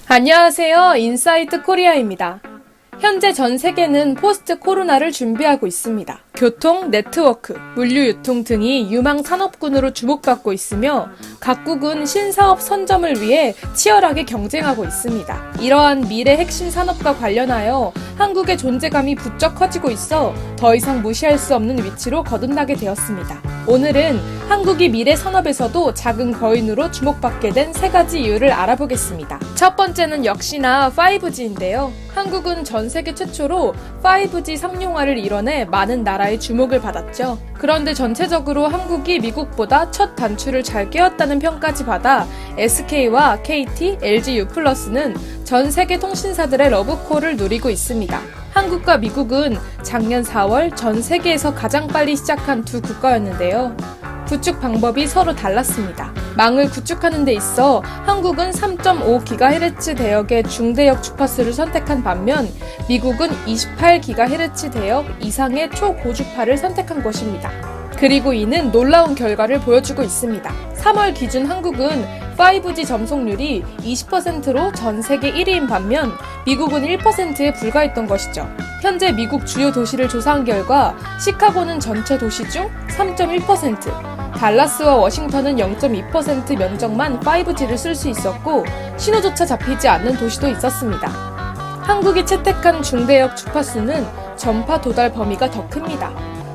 안녕하세요. 인사이트 코리아입니다. 현재 전 세계는 포스트 코로나를 준비하고 있습니다. 교통, 네트워크, 물류 유통 등이 유망 산업군으로 주목받고 있으며 각국은 신사업 선점을 위해 치열하게 경쟁하고 있습니다. 이러한 미래 핵심 산업과 관련하여 한국의 존재감이 부쩍 커지고 있어 더 이상 무시할 수 없는 위치로 거듭나게 되었습니다. 오늘은 한국이 미래 산업에서도 작은 거인으로 주목받게 된 세 가지 이유를 알아보겠습니다. 첫 번째는 역시나 5G인데요. 한국은 전 세계 최초로 5G 상용화를 이뤄내 많은 나라의 주목을 받았죠. 그런데 전체적으로 한국이 미국보다 첫 단추를 잘 꿰었다는 평까지 받아 SK와 KT, LG U+는 전 세계 통신사들의 러브콜을 누리고 있습니다. 한국과 미국은 작년 4월 전 세계에서 가장 빨리 시작한 두 국가였는데요. 구축 방법이 서로 달랐습니다. 망을 구축하는 데 있어 한국은 3.5GHz 대역의 중대역 주파수를 선택한 반면 미국은 28GHz 대역 이상의 초고주파를 선택한 것입니다. 그리고 이는 놀라운 결과를 보여주고 있습니다. 3월 기준 한국은 5G 점속률이 20%로 전 세계 1위인 반면 미국은 1%에 불과했던 것이죠. 현재 미국 주요 도시를 조사한 결과 시카고는 전체 도시 중 3.1%, 달라스와 워싱턴은 0.2% 면적만 5G를 쓸 수 있었고 신호조차 잡히지 않는 도시도 있었습니다. 한국이 채택한 중대역 주파수는 전파 도달 범위가 더 큽니다.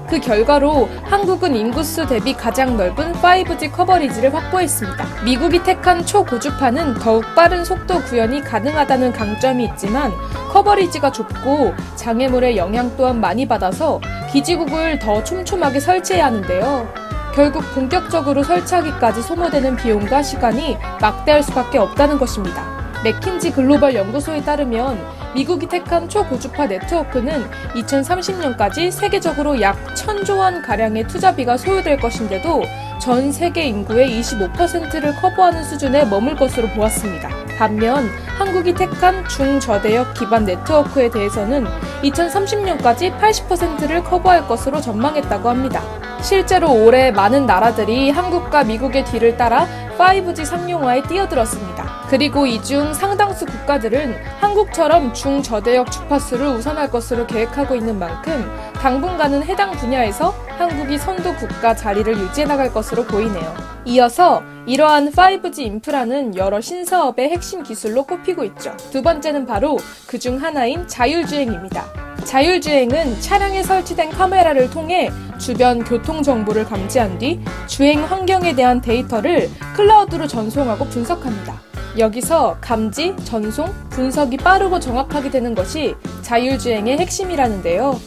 그 결과로 한국은 인구수 대비 가장 넓은 5G 커버리지를 확보했습니다. 미국이 택한 초고주파는 더욱 빠른 속도 구현이 가능하다는 강점이 있지만 커버리지가 좁고 장애물의 영향 또한 많이 받아서 기지국을 더 촘촘하게 설치해야 하는데요. 결국 본격적으로 설치하기까지 소모되는 비용과 시간이 막대할 수밖에 없다는 것입니다. 맥킨지 글로벌 연구소에 따르면 미국이 택한 초고주파 네트워크는 2030년까지 세계적으로 약 1,000조 원가량의 투자비가 소요될 것인데도 전 세계 인구의 25%를 커버하는 수준에 머물 것으로 보았습니다. 반면 한국이 택한 중저대역 기반 네트워크에 대해서는 2030년까지 80%를 커버할 것으로 전망했다고 합니다. 실제로 올해 많은 나라들이 한국과 미국의 뒤를 따라 5G 상용화에 뛰어들었습니다. 그리고 이 중 상당수 국가들은 한국처럼 중저대역 주파수를 우선할 것으로 계획하고 있는 만큼 당분간은 해당 분야에서 한국이 선도 국가 자리를 유지해 나갈 것으로 보이네요. 이어서 이러한 5G 인프라는 여러 신사업의 핵심 기술로 꼽히고 있죠. 두 번째는 바로 그중 하나인 자율주행입니다. 자율주행은 차량에 설치된 카메라를 통해 주변 교통 정보를 감지한 뒤 주행 환경에 대한 데이터를 클라우드로 전송하고 분석합니다. 여기서 감지, 전송, 분석이 빠르고 정확하게 되는 것이 자율주행의 핵심이라는데요.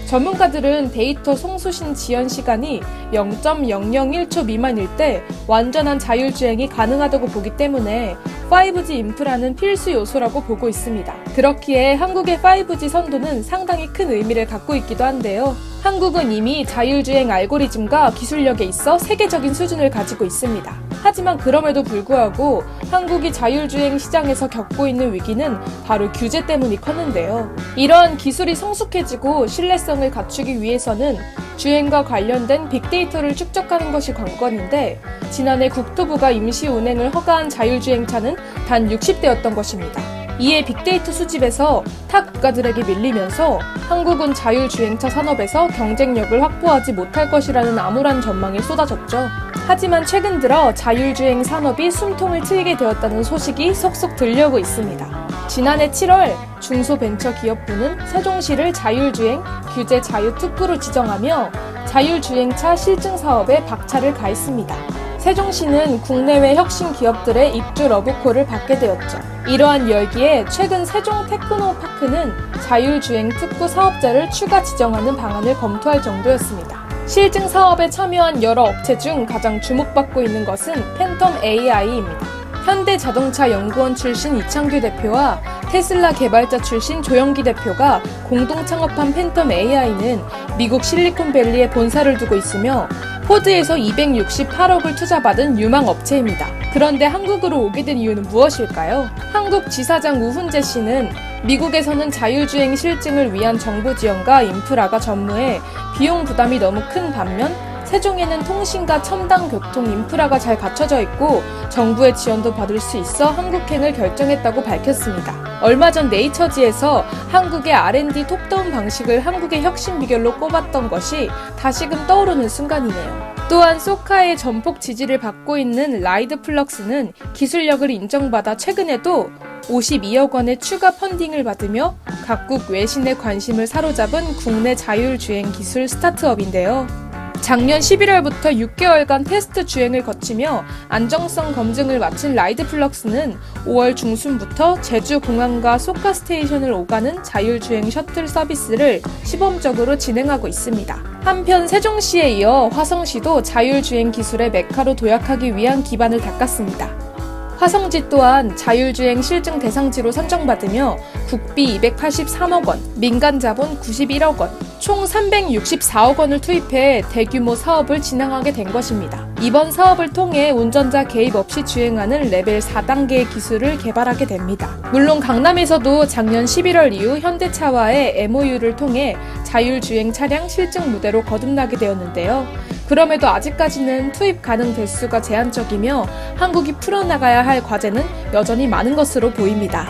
전문가들은 데이터 송수신 지연 시간이 0.001초 미만일 때 완전한 자율주행이 가능하다고 보기 때문에 5G 인프라는 필수 요소라고 보고 있습니다. 그렇기에 한국의 5G 선도는 상당히 큰 의미를 갖고 있기도 한데요. 한국은 이미 자율주행 알고리즘과 기술력에 있어 세계적인 수준을 가지고 있습니다. 하지만 그럼에도 불구하고 한국이 자율주행 시장에서 겪고 있는 위기는 바로 규제 때문이 컸는데요. 이러한 기술이 성숙해지고 신뢰성을 갖추기 위해서는 주행과 관련된 빅데이터를 축적하는 것이 관건인데 지난해 국토부가 임시 운행을 허가한 자율주행차는 단 60대였던 것입니다. 이에 빅데이터 수집에서 타 국가들에게 밀리면서 한국은 자율주행차 산업에서 경쟁력을 확보하지 못할 것이라는 암울한 전망이 쏟아졌죠. 하지만 최근 들어 자율주행 산업이 숨통을 트이게 되었다는 소식이 속속 들려오고 있습니다. 지난해 7월 중소벤처기업부는 세종시를 자율주행 규제 자유특구로 지정하며 자율주행차 실증 사업에 박차를 가했습니다. 세종시는 국내외 혁신 기업들의 입주 러브콜을 받게 되었죠. 이러한 열기에 최근 세종 테크노파크는 자율주행 특구 사업자를 추가 지정하는 방안을 검토할 정도였습니다. 실증 사업에 참여한 여러 업체 중 가장 주목받고 있는 것은 팬텀 AI입니다. 현대자동차연구원 출신 이창규 대표와 테슬라 개발자 출신 조영기 대표가 공동 창업한 팬텀 AI는 미국 실리콘밸리에 본사를 두고 있으며 포드에서 268억을 투자받은 유망 업체입니다. 그런데 한국으로 오게 된 이유는 무엇일까요? 한국 지사장 우훈재 씨는 미국에서는 자율주행 실증을 위한 정부 지원과 인프라가 전무해 비용 부담이 너무 큰 반면 세종에는 통신과 첨단 교통 인프라가 잘 갖춰져 있고 정부의 지원도 받을 수 있어 한국행을 결정했다고 밝혔습니다. 얼마 전 네이처지에서 한국의 R&D 톱다운 방식을 한국의 혁신 비결로 꼽았던 것이 다시금 떠오르는 순간이네요. 또한 소카의 전폭 지지를 받고 있는 라이드플럭스는 기술력을 인정받아 최근에도 52억 원의 추가 펀딩을 받으며 각국 외신의 관심을 사로잡은 국내 자율주행 기술 스타트업인데요. 작년 11월부터 6개월간 테스트 주행을 거치며 안정성 검증을 마친 라이드플럭스는 5월 중순부터 제주공항과 소카 스테이션을 오가는 자율주행 셔틀 서비스를 시범적으로 진행하고 있습니다. 한편 세종시에 이어 화성시도 자율주행 기술의 메카로 도약하기 위한 기반을 닦았습니다. 화성지 또한 자율주행 실증 대상지로 선정받으며 국비 283억 원, 민간 자본 91억 원, 총 364억 원을 투입해 대규모 사업을 진행하게 된 것입니다. 이번 사업을 통해 운전자 개입 없이 주행하는 레벨 4단계의 기술을 개발하게 됩니다. 물론 강남에서도 작년 11월 이후 현대차와의 MOU를 통해 자율주행 차량 실증 무대로 거듭나게 되었는데요. 그럼에도 아직까지는 투입 가능 대수가 제한적이며 한국이 풀어나가야 할 과제는 여전히 많은 것으로 보입니다.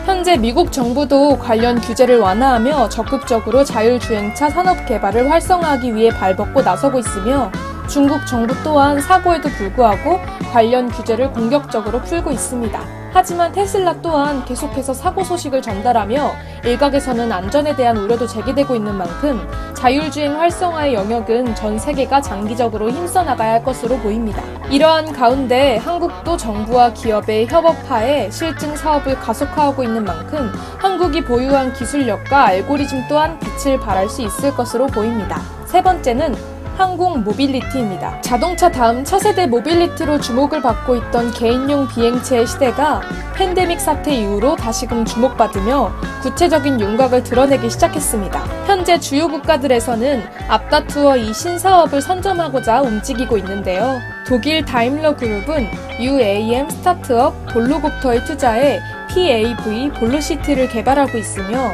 현재 미국 정부도 관련 규제를 완화하며 적극적으로 자율주행차 산업 개발을 활성화하기 위해 발벗고 나서고 있으며 중국 정부 또한 사고에도 불구하고 관련 규제를 공격적으로 풀고 있습니다. 하지만 테슬라 또한 계속해서 사고 소식을 전달하며 일각에서는 안전에 대한 우려도 제기되고 있는 만큼 자율주행 활성화의 영역은 전 세계가 장기적으로 힘써 나가야 할 것으로 보입니다. 이러한 가운데 한국도 정부와 기업의 협업하에 실증 사업을 가속화하고 있는 만큼 한국이 보유한 기술력과 알고리즘 또한 빛을 발할 수 있을 것으로 보입니다. 세 번째는 항공 모빌리티입니다. 자동차 다음 차세대 모빌리티로 주목을 받고 있던 개인용 비행체의 시대가 팬데믹 사태 이후로 다시금 주목받으며 구체적인 윤곽을 드러내기 시작했습니다. 현재 주요 국가들에서는 앞다투어 이 신사업을 선점하고자 움직이고 있는데요. 독일 다임러 그룹은 UAM 스타트업 볼로곱터에 투자해 PAV 볼로시티를 개발하고 있으며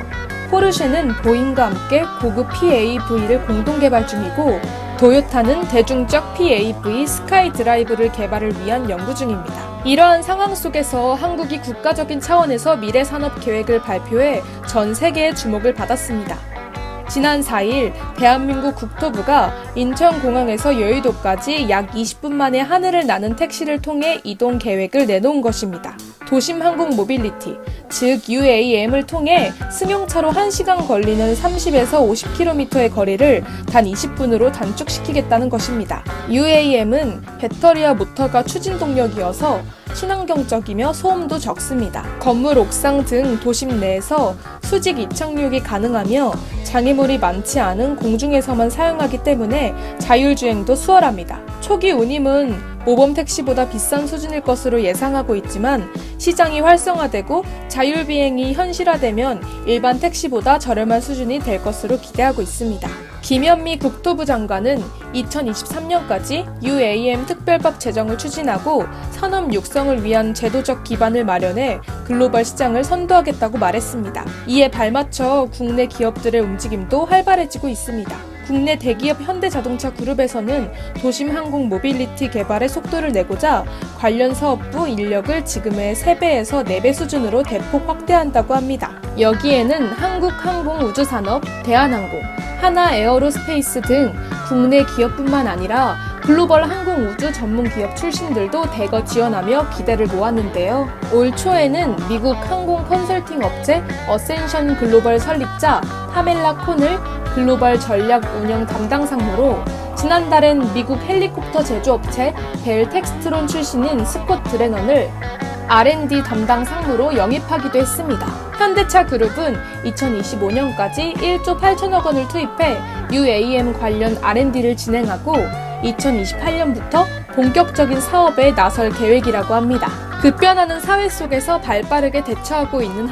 포르쉐는 보잉과 함께 고급 PAV를 공동 개발 중이고 도요타는 대중적 PAV 스카이 드라이브를 개발을 위한 연구 중입니다. 이러한 상황 속에서 한국이 국가적인 차원에서 미래 산업 계획을 발표해 전 세계의 주목을 받았습니다. 지난 4일 대한민국 국토부가 인천공항에서 여의도까지 약 20분 만에 하늘을 나는 택시를 통해 이동 계획을 내놓은 것입니다. 도심 항공 모빌리티, 즉 UAM을 통해 승용차로 1시간 걸리는 30에서 50km의 거리를 단 20분으로 단축시키겠다는 것입니다. UAM은 배터리와 모터가 추진 동력이어서 친환경적이며 소음도 적습니다. 건물 옥상 등 도심 내에서 수직 이착륙이 가능하며 장애물이 많지 않은 공중에서만 사용하기 때문에 자율주행도 수월합니다. 초기 운임은 모범 택시보다 비싼 수준일 것으로 예상하고 있지만 시장이 활성화되고 자율비행이 현실화되면 일반 택시보다 저렴한 수준이 될 것으로 기대하고 있습니다. 김현미 국토부 장관은 2023년까지 UAM 특별법 제정을 추진하고 산업 육성을 위한 제도적 기반을 마련해 글로벌 시장을 선도하겠다고 말했습니다. 이에 발맞춰 국내 기업들의 움직임도 활발해지고 있습니다. 국내 대기업 현대자동차 그룹에서는 도심 항공 모빌리티 개발에 속도를 내고자 관련 사업부 인력을 지금의 3배에서 4배 수준으로 대폭 확대한다고 합니다. 여기에는 한국항공우주산업, 대한항공, 하나에어로스페이스 등 국내 기업뿐만 아니라 글로벌 항공우주 전문 기업 출신들도 대거 지원하며 기대를 모았는데요. 올 초에는 미국 항공 컨설팅 업체 어센션 글로벌 설립자 파멜라 콘을 글로벌 전략 운영 담당 상무로, 지난달엔 미국 헬리콥터 제조업체 벨 텍스트론 출신인 스콧 드레넌을 R&D 담당 상무로 영입하기도 했습니다. 현대차 그룹은 2025년까지 1조 8천억 원을 투입해 UAM 관련 R&D를 진행하고 2028년부터 본격적인 사업에 나설 계획이라고 합니다. 급변하는 사회 속에서 발빠르게 대처하고 있는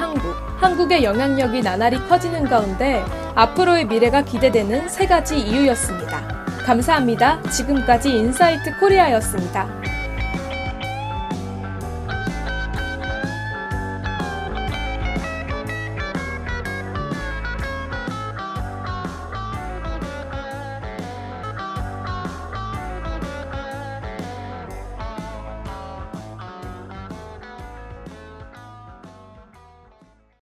한국의 영향력이 나날이 커지는 가운데 앞으로의 미래가 기대되는 3가지 이유였습니다. 감사합니다. 지금까지 인사이트 코리아였습니다.